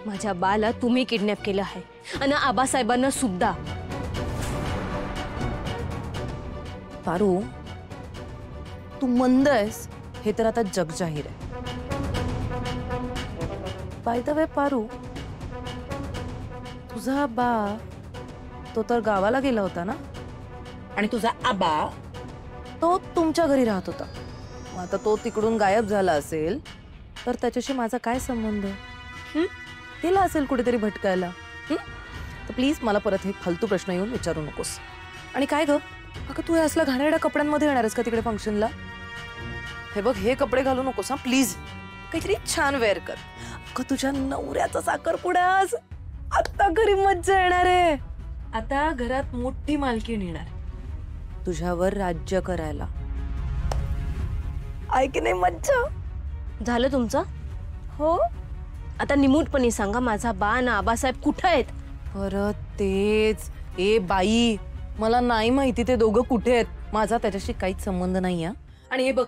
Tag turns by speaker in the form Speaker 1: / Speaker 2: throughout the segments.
Speaker 1: माझ्या बाला तुम्ही किडनॅप केलं आहे आणि आबासाहेबांना सुद्धा।
Speaker 2: पारू, तू मंद आहेस हे तर आता जग जाहीर आहे। बाय द वे पारू, तुझा बा तो तर गावाला गेला होता ना, आणि तुझा आबा तो तुमच्या घरी राहत होता। आता तो तिकडून गायब झाला असेल तर त्याच्याशी माझा काय संबंध? गेला असेल कुठेतरी भटकायला। तर प्लीज मला परत हे फालतू प्रश्न येऊन विचारू नकोस। आणि काय ग, अगं तू असल्या घाणेरड्या कपड्यांमध्ये येणार आहेस का तिकडे फंक्शनला? हे बघ, हे कपडे घालू नकोस हा प्लीज, काहीतरी छान वेअर कर। अगं तुझ्या नवऱ्याचा साखरपुडा आज, आता घरी मज्जा येणार आहे। आता घरात मोठी मालकीण येणार तुझ्यावर राज्य करायला, ऐक नाही मज्जा।
Speaker 1: झालं तुमचं?
Speaker 2: हो,
Speaker 1: आता निमूटपणे सांगा माझा बा आणि आबासाहेब कुठे आहेत?
Speaker 2: परत तेच, ए बाई मला नाही माहिती ते दोघं कुठे आहेत, माझा त्याच्याशी काहीच संबंध नाही। आणि हे बघ,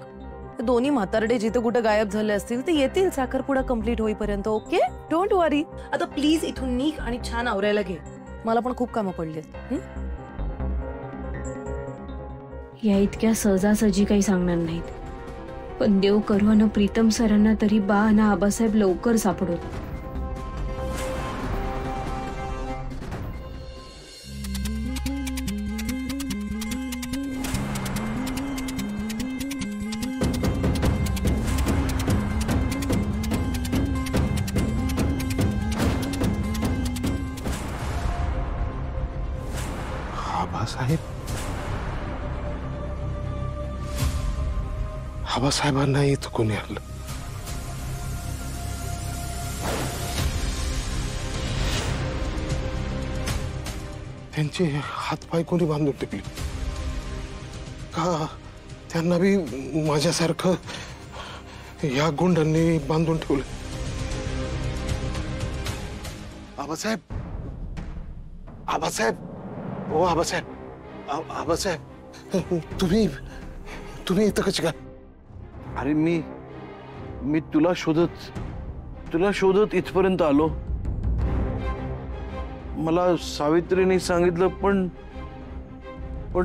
Speaker 2: दोन्ही म्हातारडे जिथे कुठे गायब झाले असतील ते येतील साखरपुडा कंप्लीट होईपर्यंत। ओके, डोंट वरी। आता प्लीज इथून निघ आणि छान आवरायला घे, मला पण खूप कामं पडली आहेत।
Speaker 1: या इतक्या सहजासहजी काही सांगणार नाहीत, पण देव करू आणि प्रीतम सरांना तरी बा आणि आबासाहेब लवकर सापडवत।
Speaker 3: आबासाहेबांना इथं कोणी आणलं? त्यांचे हातपाय कोणी बांधून टिकले का? त्यांना बी माझ्यासारखं या गुंडांनी बांधून ठेवलं? आबासाहेब, आबासाहेब, ओ आबासाहेब, आबासाहेब, तुम्ही इथं कशी काय?
Speaker 4: अरे मी तुला शोधत इथपर्यंत आलो। मला सावित्रीने सांगितलं, पण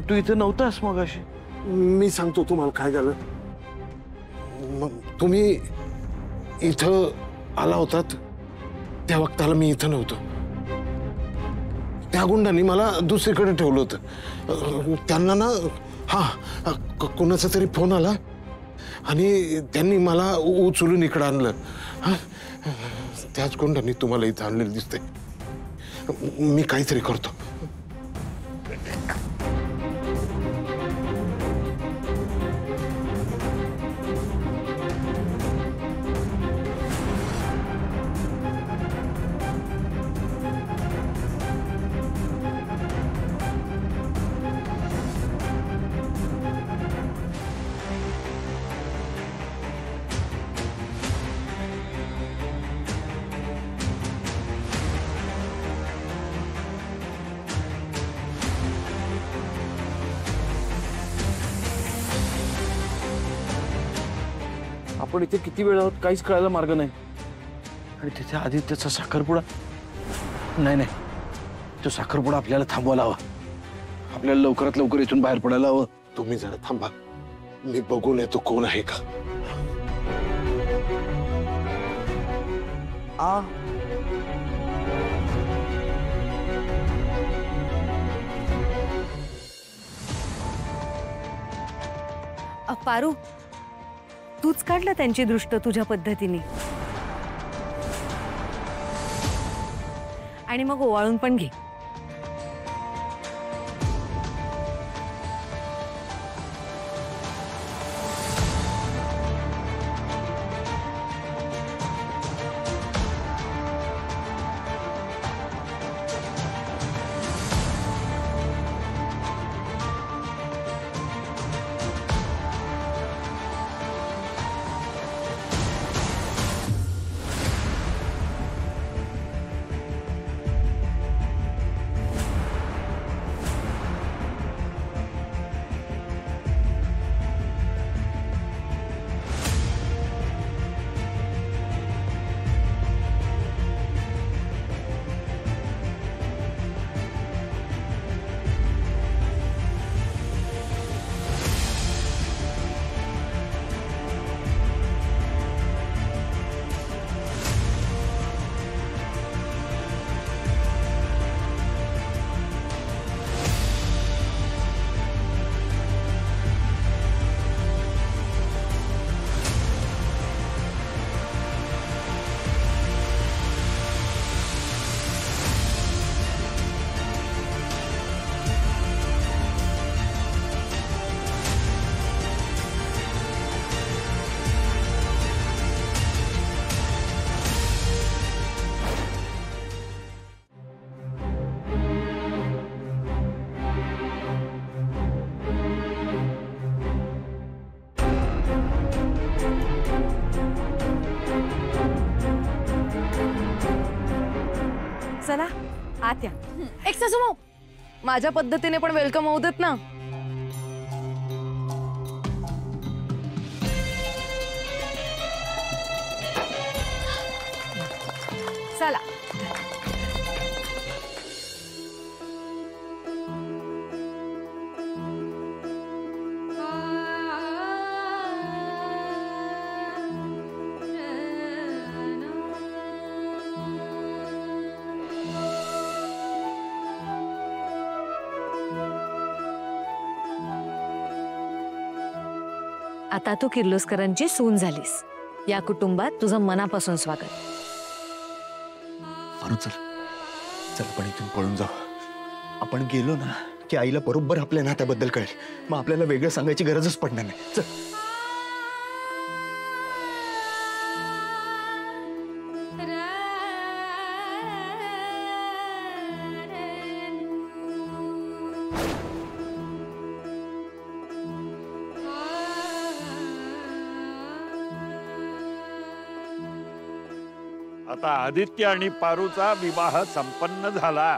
Speaker 4: तू इथे नव्हतास मगाशी।
Speaker 3: मी सांगतो तुम्हाला काय झालं। तुम्ही इथं आला होतात त्या वक्ताला मी इथं नव्हतो। त्या गुंडांनी मला दुसरीकडे ठेवलं होतं। त्यांना ना कोणाचा तरी फोन आला आणि त्यांनी मला उचलून इकडे आणलं। त्याच गुंडांनी तुम्हाला इथं आणलेलं दिसतंय। मी काहीतरी करतो।
Speaker 4: आपण इथे किती वेळ आहोत काहीच कळायला मार्ग नाही। आणि तिथे आदित्यचा साखरपुडा, नाही, तो साखरपुडा आपल्याला थांबवायला हवा। आपल्याला लवकरात लवकर इथून बाहेर पडायला हवं।
Speaker 3: तुम्ही जरा थांबा, मी बघून येतो कोण आहे का।
Speaker 2: पारू, तूच काढलं त्यांची दृष्ट तुझ्या पद्धतीने, आणि मग ओवाळून पण घे। चला आत या. एक सासूबाऊ, माझ्या पद्धतीने पण वेलकम होऊ देत ना. चला.
Speaker 5: आता तू किर्लोस्करांची सून झालीस. या कुटुंबात तुझं मनापासून स्वागत.
Speaker 6: अरे चल चल आपण इथून पळून जाऊ. आपण गेलो ना की आईला बरोबर आपल्या नात्याबद्दल कळेल. मग आपल्याला वेगळं सांगायची गरजच पडणार नाही. चल.
Speaker 7: आता आदित्य आणि पारूचा विवाह संपन्न झाला.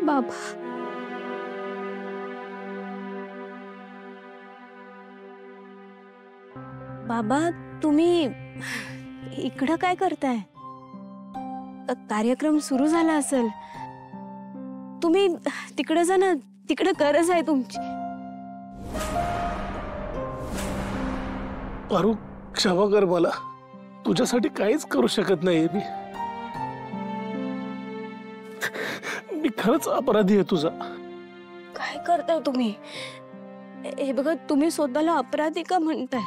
Speaker 1: बाबा, बाबा तुम्ही इकडं काय करताय? कार्यक्रम सुरू झाला असेल. तुम्ही तिकडे जा ना, तिकडे गरज आहे तुमची.
Speaker 8: पारू, क्षमा कर मला. तुझ्यासाठी काहीच करू शकत नाही मी खरंच अपराधी आहे तुझा.
Speaker 1: काय करताय तुम्ही? हे बघा, तुम्ही स्वतःला अपराधी का म्हणताय?